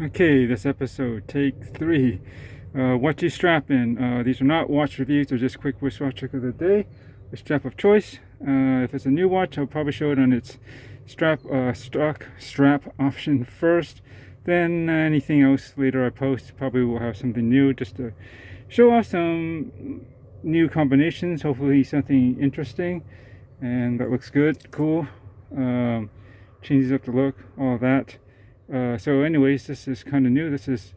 Okay, this episode, take 3. What you Strappin? These are not watch reviews, they're just quick wristwatch trick of the day. The strap of choice. If it's a new watch, I'll probably show it on its stock strap option first. Then anything else later I post probably will have something new just to show off some new combinations. Hopefully something interesting and that looks good, cool. Changes up the look, all that. So anyways, this is kind of new. This is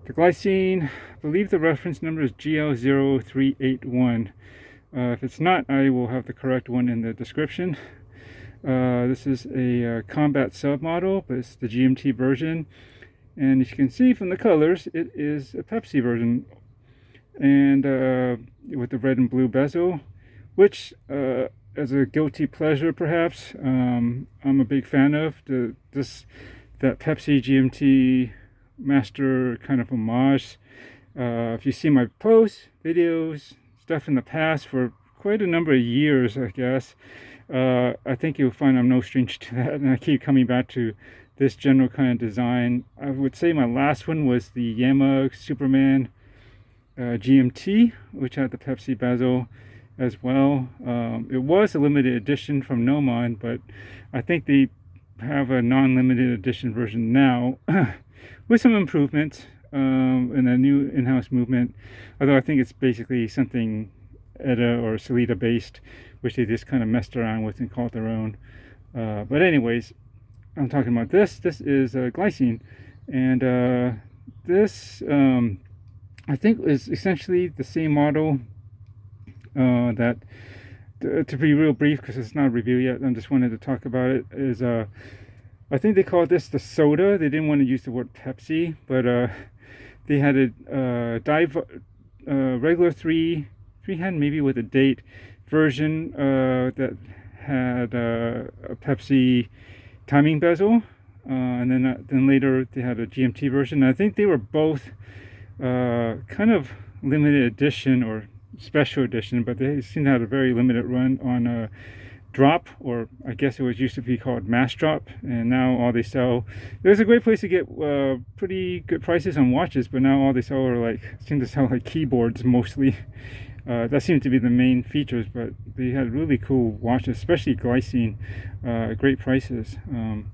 the Glycine. I believe the reference number is GL0381. If it's not, I will have the correct one in the description. This is a combat sub model, but it's the GMT version. And as you can see from the colors, it is a Pepsi version. And with the red and blue bezel, which as a guilty pleasure perhaps, I'm a big fan of. That Pepsi GMT master kind of homage. If you see my posts, videos, stuff in the past for quite a number of years, I guess, I think you'll find I'm no stranger to that, and I keep coming back to this general kind of design. I would say my last one was the Yamaha Superman GMT, which had the Pepsi bezel as well. It was a limited edition from Nomon, but I think they have a non-limited edition version now with some improvements and a new in-house movement, although I think it's basically something ETA or Salida based, which they just kind of messed around with and called their own. But anyways, I'm talking about this is Glycine, and this I think is essentially the same model that to be real brief, because it's not a review yet, I just wanted to talk about it, is I think they called this the soda. They didn't want to use the word Pepsi, but they had a regular three-hand, maybe with a date version that had a Pepsi timing bezel, and then later they had a GMT version. I think they were both kind of limited edition or special edition, but they seem to have a very limited run on drop, or I guess it was used to be called mass drop, and now all they sell, there's a great place to get pretty good prices on watches, but now all they sell are seem to sell like keyboards mostly. That seems to be the main features, but they had really cool watches, especially Glycine, great prices,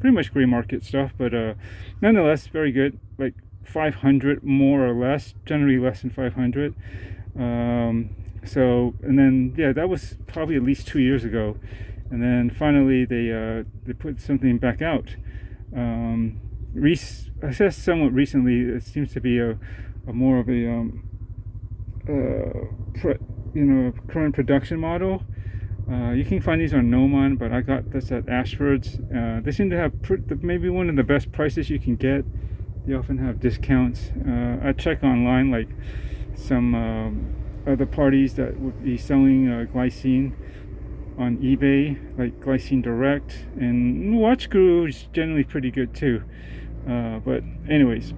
pretty much gray market stuff, but nonetheless very good, like 500 more or less, generally less than 500. So, and then yeah, that was probably at least 2 years ago, and then finally they put something back out. I guess somewhat recently. It seems to be a more of a current production model. You can find these on Nomon, but I got this at Ashford's. They seem to have maybe one of the best prices you can get. They often have discounts. I check online, like some other parties that would be selling Glycine on eBay, like Glycine Direct, and Watch Guru is generally pretty good too. But anyways,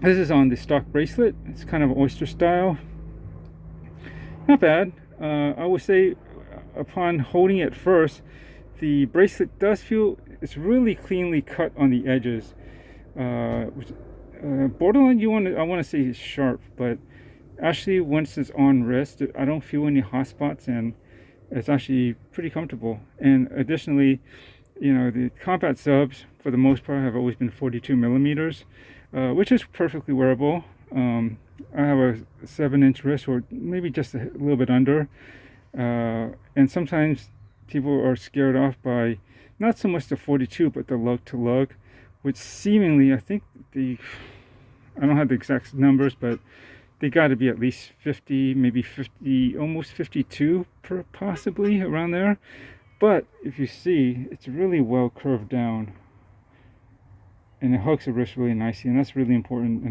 this is on the stock bracelet. It's kind of oyster style. Not bad. I would say upon holding it first, the bracelet does feel it's really cleanly cut on the edges. Borderline, I want to say it's sharp, but actually once it's on wrist, I don't feel any hot spots, and it's actually pretty comfortable. And additionally, the combat subs for the most part have always been 42 millimeters, which is perfectly wearable. I have a 7-inch wrist, or maybe just a little bit under, and sometimes people are scared off by not so much the 42 but the lug to lug, which seemingly, I think I don't have the exact numbers, but they got to be at least 50, maybe 50, almost 52 possibly around there. But if you see, it's really well curved down, and it hooks the wrist really nicely, and that's really important.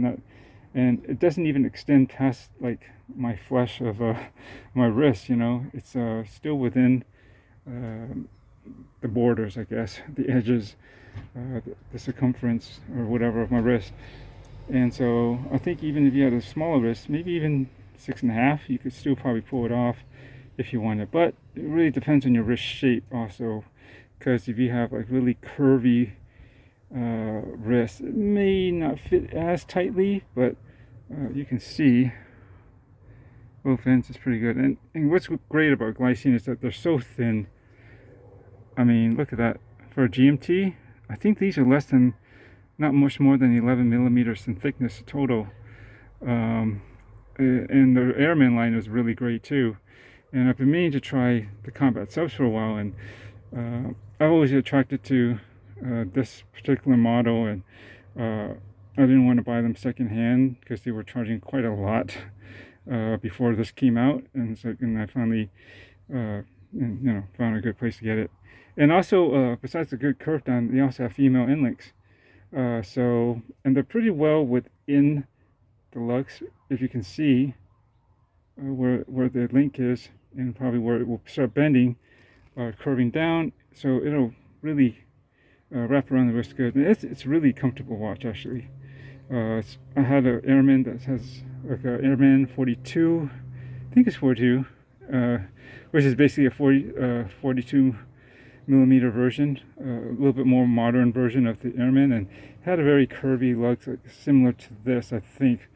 And it doesn't even extend past like my flesh of my wrist. It's still within the borders, I guess, the edges, the circumference or whatever of my wrist. And so I think even if you had a smaller wrist, maybe even 6.5, you could still probably pull it off if you wanted. But it really depends on your wrist shape also, because if you have like really curvy wrist. It may not fit as tightly, but you can see both ends is pretty good. And what's great about Glycine is that they're so thin. I mean, look at that. For a GMT, I think these are less than, not much more than 11 millimeters in thickness total. And the Airman line is really great too. And I've been meaning to try the combat subs for a while, and I've always been attracted to this particular model, and I didn't want to buy them secondhand because they were charging quite a lot before this came out, and so I finally found a good place to get it. And also, besides the good curve down, they also have female end links. And they're pretty well within the lugs, if you can see where the link is, and probably where it will start bending, curving down, so it'll really wrap around the wrist good. And it's really comfortable watch, actually. I had an Airman that has like an Airman 42, I think it's 42, which is basically a 42 millimeter version, a little bit more modern version of the Airman, and had a very curvy lug, like, similar to this, I think.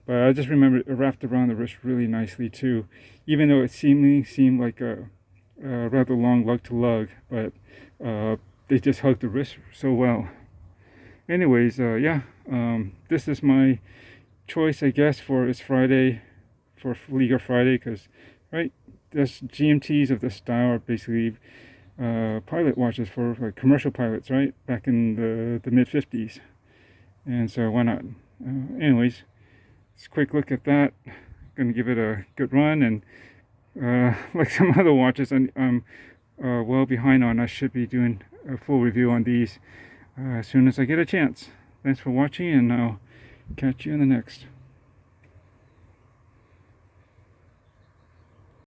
But I just remember it wrapped around the wrist really nicely too, even though it seemed like a rather long lug to lug, but they just hugged the wrist so well. Anyways, this is my choice, I guess, for it's Friday, for Flieger Friday, because this GMTs of this style are basically pilot watches for like commercial pilots, right? Back in the mid 50s, and so why not? Anyways, just a quick look at that. Gonna give it a good run, and like some other watches, I'm well behind on. I should be doing a full review on these as soon as I get a chance. Thanks for watching, and I'll catch you in the next.